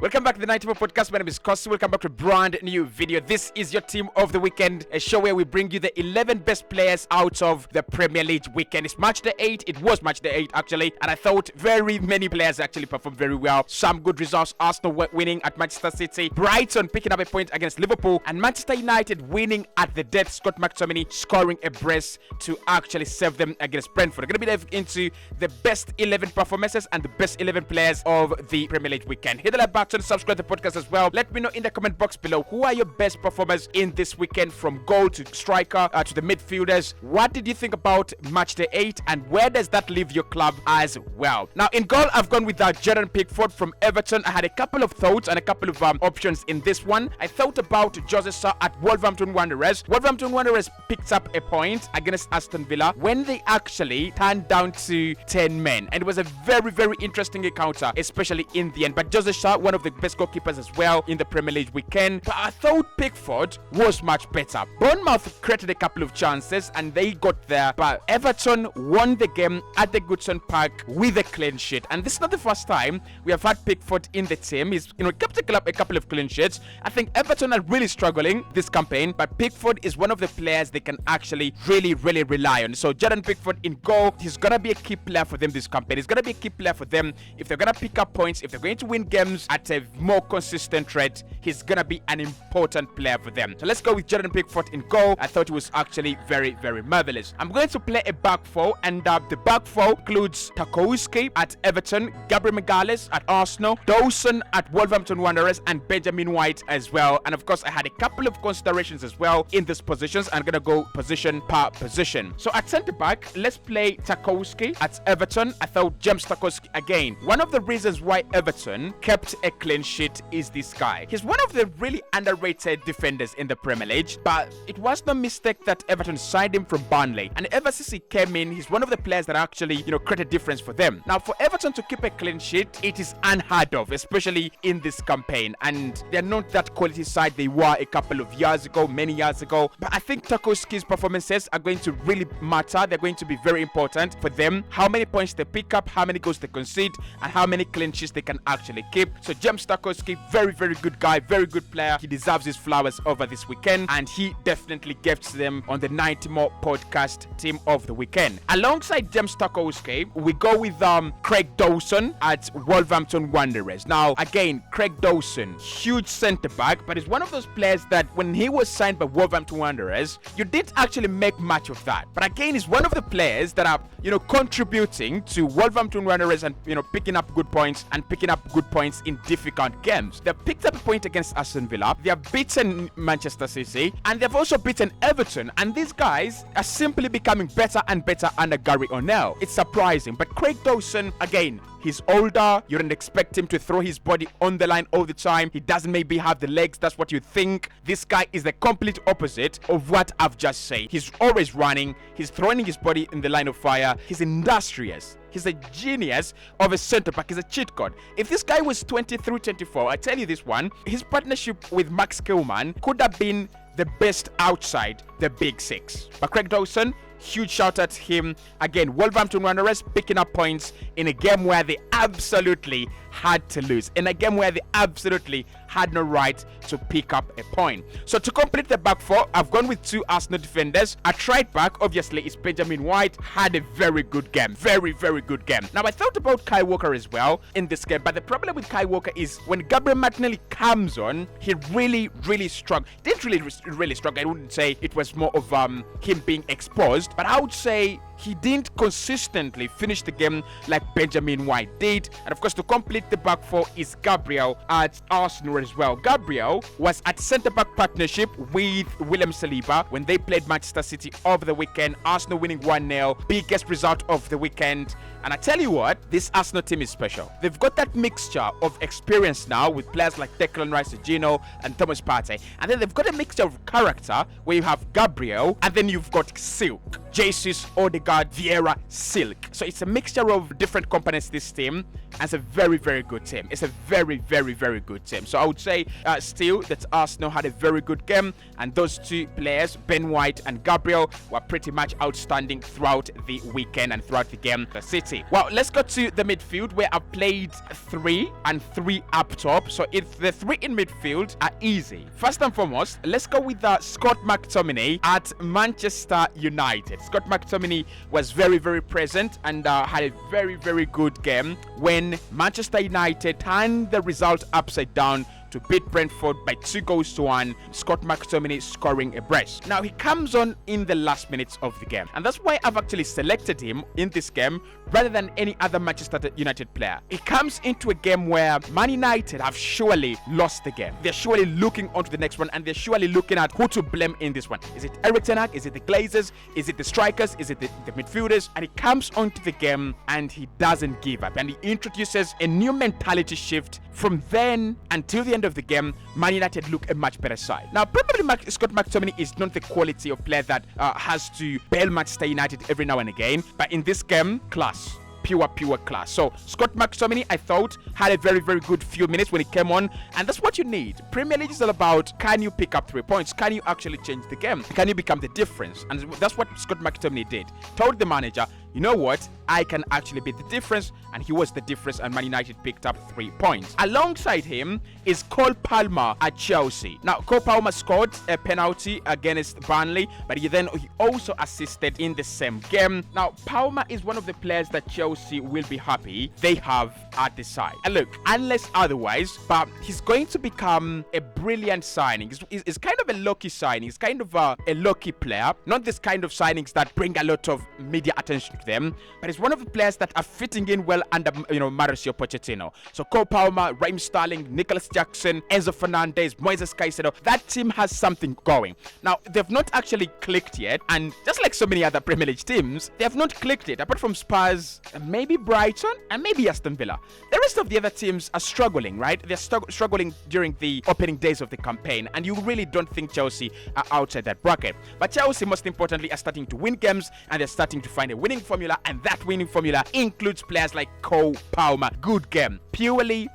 Welcome back to the 94 podcast. My name is Kosi. Welcome back to a brand new video. This is your team of the weekend, a show where we bring you the 11 best players out of the Premier League weekend. It's Matchday 8. It was Matchday 8 actually, and I thought very many players actually performed very well. Some good results. Arsenal winning at Manchester City, Brighton picking up a point against Liverpool, and Manchester United winning at the death. Scott McTominay scoring a brace to actually save them against Brentford. We're going to be diving into the best 11 performances and the best 11 players of the Premier League weekend. Hit the like button, subscribe to the podcast as well. Let me know in the comment box below who are your best performers in this weekend, from goal to striker to the midfielders. What did you think about Matchday 8, and where does that leave your club as well? Now in goal, I've gone with Jordan Pickford from Everton. I had a couple of thoughts and a couple of options in this one. I thought about Jose Sa at Wolverhampton Wanderers. Wolverhampton Wanderers picked up a point against Aston Villa when they actually turned down to 10 men, and it was a very interesting encounter, especially in the end. But Jose Sa, one of the best goalkeepers as well in the Premier League weekend. But I thought Pickford was much better. Bournemouth created a couple of chances and they got there, but Everton won the game at the Goodson Park with a clean sheet. And this is not the first time we have had Pickford in the team. He's kept a couple of clean sheets. I think Everton are really struggling this campaign, but Pickford is one of the players they can actually really rely on. So Jordan Pickford in goal, he's gonna be a key player for them this campaign. He's gonna be a key player for them if they're gonna pick up points, if they're going to win games at a more consistent rate. He's gonna be an important player for them. So let's go with Jordan Pickford in goal. I thought it was actually very marvelous. I'm going to play a back four, and the back four includes Tarkowski at Everton, Gabriel Magalhaes at Arsenal, Dawson at Wolverhampton Wanderers, and Benjamin White as well. And of course, I had a couple of considerations as well in these positions. I'm gonna go position per position. So at centre back, let's play Tarkowski at Everton. I thought James Tarkowski again. One of the reasons why Everton kept a clean sheet is this guy. He's one of the really underrated defenders in the Premier League, but it was no mistake that Everton signed him from Burnley, and ever since he came in, he's one of the players that actually create a difference for them. Now for Everton to keep a clean sheet, it is unheard of, especially in this campaign, and they're not that quality side they were a couple of years ago, many years ago. But I think Tarkowski's performances are going to really matter. They're going to be very important for them. How many points they pick up, how many goals they concede, and how many clean sheets they can actually keep. So James Tarkowski, very good guy, very good player. He deserves his flowers over this weekend, and he definitely gets them on the 90 More podcast team of the weekend. Alongside James Tarkowski, we go with Craig Dawson at Wolverhampton Wanderers. Now again, Craig Dawson, huge centre back, but he's one of those players that when he was signed by Wolverhampton Wanderers, you didn't actually make much of that. But again, he's one of the players that are contributing to Wolverhampton Wanderers and picking up good points in difficult games. They've picked up a point against Aston Villa. They have beaten Manchester City, and they've also beaten Everton. And these guys are simply becoming better and better under Gary O'Neill. It's surprising. But Craig Dawson, again, he's older. You don't expect him to throw his body on the line all the time. He doesn't maybe have the legs. That's what you think. This guy is the complete opposite of what I've just said. He's always running. He's throwing his body in the line of fire. He's industrious. He's a genius of a centre back. He's a cheat code. If this guy was 23, 24, I tell you this one, his partnership with Max Kilman could have been the best outside the big six. But Craig Dawson, huge shout out to him. Again, Wolverhampton Wanderers picking up points in a game where they absolutely had to lose, in a game where they absolutely had no right to pick up a point. So to complete the back four, I've gone with two Arsenal defenders. At right back, obviously, it's Benjamin White. Had a very good game. Very good game. Now, I thought about Kyle Walker as well in this game, but the problem with Kyle Walker is when Gabriel Martinelli comes on, he really struggled. Didn't really struggle. I wouldn't say it was more of him being exposed, but I would say he didn't consistently finish the game like Benjamin White did. And of course, to complete the back four is Gabriel at Arsenal as well. Gabriel was at centre-back partnership with William Saliba when they played Manchester City over the weekend. Arsenal winning 1-0, biggest result of the weekend. And I tell you what, this Arsenal team is special. They've got that mixture of experience now with players like Declan Rice, Gino, and Thomas Partey. And then they've got a mixture of character where you have Gabriel, and then you've got Silk. Jesus, Odegaard, Vieira, Silk. So it's a mixture of different components, this team. And it's a very very good team. It's a very, very, very good team. So I would say still that Arsenal had a very good game, and those two players, Ben White and Gabriel, were pretty much outstanding throughout the weekend and throughout the game for City. Well, let's go to the midfield, where I've played 3 and 3 up top. So if the 3 in midfield are easy. First and foremost, let's go with Scott McTominay at Manchester United. Scott McTominay was very, very present and had a very, very good game when Manchester United turned the result upside down to beat Brentford by 2-1. Scott McTominay scoring a brace. Now, he comes on in the last minutes of the game, and that's why I've actually selected him in this game rather than any other Manchester United player. He comes into a game where Man United have surely lost the game. They're surely looking onto the next one, and they're surely looking at who to blame in this one. Is it Erik ten Hag? Is it the Glazers? Is it the strikers? Is it the midfielders? And he comes onto the game and he doesn't give up, and he introduces a new mentality shift. From then until the end of the game, Man United look a much better side. Now, probably Scott McTominay is not the quality of player that has to bail Manchester United every now and again, but in this game, class. Pure class. So Scott McTominay, I thought, had a very, very good few minutes when he came on, and that's what you need. Premier League is all about, can you pick up 3 points? Can you actually change the game? Can you become the difference? And that's what Scott McTominay did. Told the manager, you know what, I can actually be the difference, and he was the difference, and Man United picked up 3 points. Alongside him is Cole Palmer at Chelsea. Now, Cole Palmer scored a penalty against Burnley, but he also assisted in the same game. Now, Palmer is one of the players that Chelsea will be happy they have at the side. And look, unless otherwise, but he's going to become a brilliant signing. It's kind of a lucky signing. It's kind of a lucky player. Not this kind of signings that bring a lot of media attention to them, but it's one of the players that are fitting in well under Mauricio Pochettino. So Cole Palmer, Raheem Sterling, Nicholas Jackson, Enzo Fernandez, Moises Caicedo. That team has something going. Now, they've not actually clicked yet, and just like so many other Premier League teams, they have not clicked yet, apart from Spurs, maybe Brighton, and maybe Aston Villa. The rest of the other teams are struggling, right? They're struggling during the opening days of the campaign, and you really don't think Chelsea are outside that bracket. But Chelsea, most importantly, are starting to win games, and they're starting to find a winning formula, and that winning formula includes players like Cole Palmer. Good game. Purely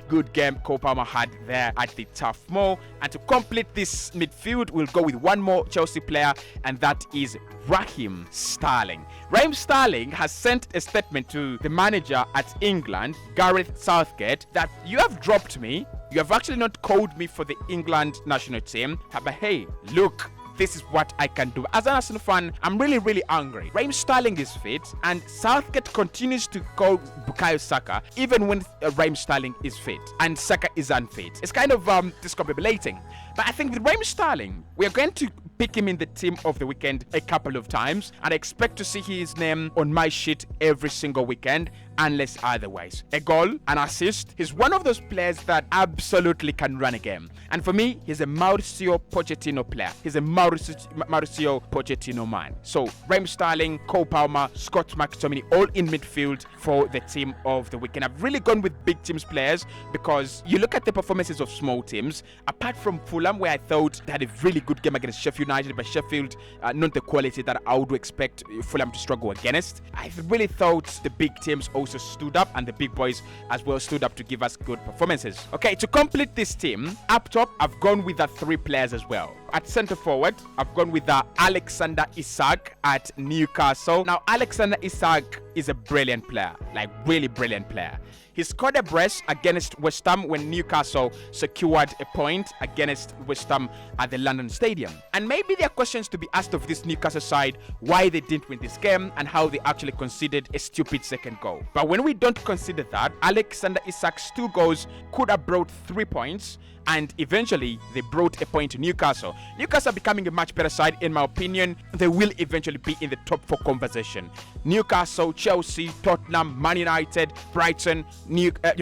good game Cole Palmer had there at the Turf Moor. And to complete this midfield, we'll go with one more Chelsea player, and that is Raheem Sterling. Raheem Sterling has sent a statement to the manager at England, Gareth Southgate, that you have dropped me. You have actually not called me for the England national team. But hey, look, this is what I can do. As an Arsenal fan, I'm really, really angry. Raheem Sterling is fit, and Southgate continues to call Bukayo Saka even when Raheem Sterling is fit and Saka is unfit. It's kind of discombobulating. But I think with Raheem Sterling, we are going to pick him in the team of the weekend a couple of times, and I expect to see his name on my sheet every single weekend, unless otherwise. A goal, an assist. He's one of those players that absolutely can run a game. And for me, he's a Mauricio Pochettino player. He's a Mauricio Pochettino man. So, Raheem Sterling, Cole Palmer, Scott McTominay, all in midfield for the team of the weekend. I've really gone with big teams players because you look at the performances of small teams, apart from Fulham, where I thought they had a really good game against Sheffield United, but Sheffield, not the quality that I would expect Fulham to struggle against. I really thought the big teams also stood up, and the big boys as well stood up to give us good performances. Okay, to complete this team, up top, I've gone with the 3 players as well. At centre forward, I've gone with Alexander Isak at Newcastle. Now, Alexander Isak is a brilliant player, like really brilliant player. He scored a brace against West Ham when Newcastle secured a point against West Ham at the London Stadium. And maybe there are questions to be asked of this Newcastle side, why they didn't win this game and how they actually conceded a stupid second goal. But when we don't consider that, Alexander Isak's 2 goals could have brought 3 points, and eventually they brought a point to Newcastle. Newcastle are becoming a much better side, in my opinion. They will eventually be in the top 4 conversation. Newcastle, Chelsea, Tottenham, Man United, Brighton,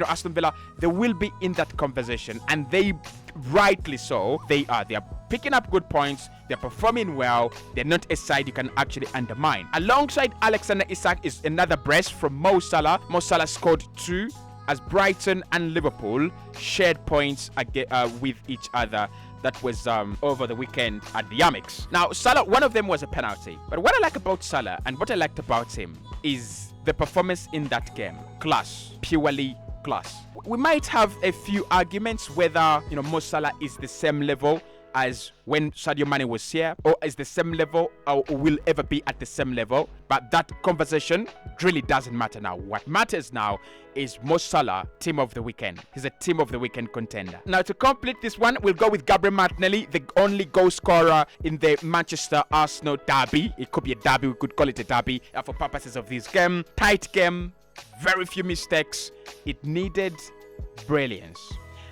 Aston Villa, they will be in that conversation, and they rightly so. They are picking up good points. They're performing well. They're not a side you can actually undermine. Alongside Alexander Isak is another brace from Mo Salah. Mo Salah scored 2 as Brighton and Liverpool shared points with each other. That was over the weekend at the Amex. Now, Salah, one of them was a penalty. But what I like about Salah and what I liked about him is the performance in that game. Class. Purely class. We might have a few arguments whether, Mo Salah is the same level as when Sadio Mane was here, or is the same level, or will ever be at the same level. But that conversation really doesn't matter now. What matters now is Mo Salah, team of the weekend. He's a team of the weekend contender. Now, to complete this one, we'll go with Gabriel Martinelli, the only goal scorer in the Manchester-Arsenal derby. It could be a derby, we could call it a derby for purposes of this game. Tight game, very few mistakes. It needed brilliance.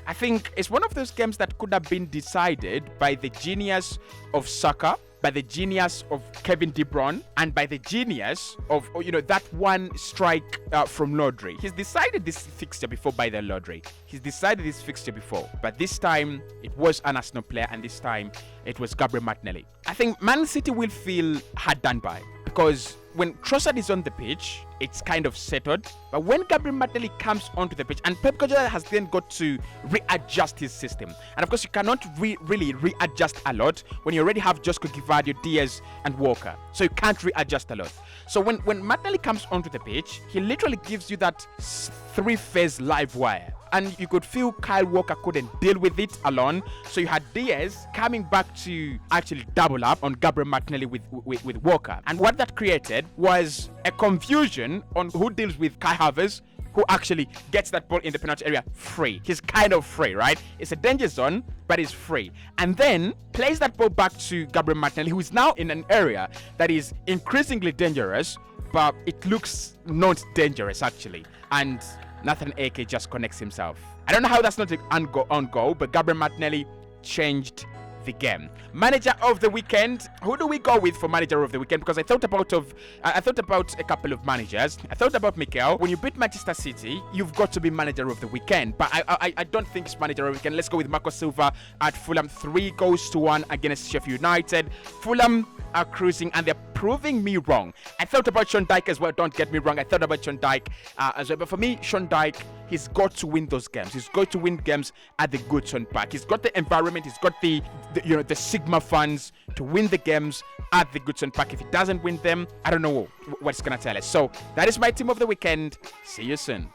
I think it's one of those games that could have been decided by the genius of soccer, by the genius of Kevin De Bruyne, and by the genius of, that one strike from Lodri. He's decided this fixture before by the Lodri. He's decided this fixture before. But this time, it was an Arsenal player, and this time, it was Gabriel Martinelli. I think Man City will feel hard done by, because when Trossard is on the pitch, it's kind of settled. But when Gabriel Martinelli comes onto the pitch, and Pep Guardiola has then got to readjust his system. And of course, you cannot really readjust a lot when you already have Josko Gvardiol, Diaz, and Walker. So you can't readjust a lot. So when Martinelli comes onto the pitch, he literally gives you that three-phase live wire. And you could feel Kyle Walker couldn't deal with it alone. So you had Diaz coming back to actually double up on Gabriel Martinelli with Walker. And what that created was a confusion on who deals with Kai Havertz, who actually gets that ball in the penalty area free. He's kind of free, right? It's a danger zone, but he's free. And then plays that ball back to Gabriel Martinelli, who is now in an area that is increasingly dangerous, but it looks not dangerous actually. And Nathan Ake just connects himself. I don't know how that's not on goal, but Gabriel Martinelli changed the game. Manager of the weekend. Who do we go with for manager of the weekend? Because I thought about a couple of managers. I thought about Mikel. When you beat Manchester City, you've got to be manager of the weekend. But I don't think it's manager of the weekend. Let's go with Marco Silva at Fulham. 3-1 against Sheffield United. Fulham are cruising and they're proving me wrong. I thought about Sean Dyche as well. Don't get me wrong. I thought about Sean Dyche as well. But for me, Sean Dyche, he's got to win those games. He's got to win games at the Goodson Park. He's got the environment. He's got the Sigma funds to win the games at the Goodson Park. If he doesn't win them, I don't know what it's going to tell us. So that is my team of the weekend. See you soon.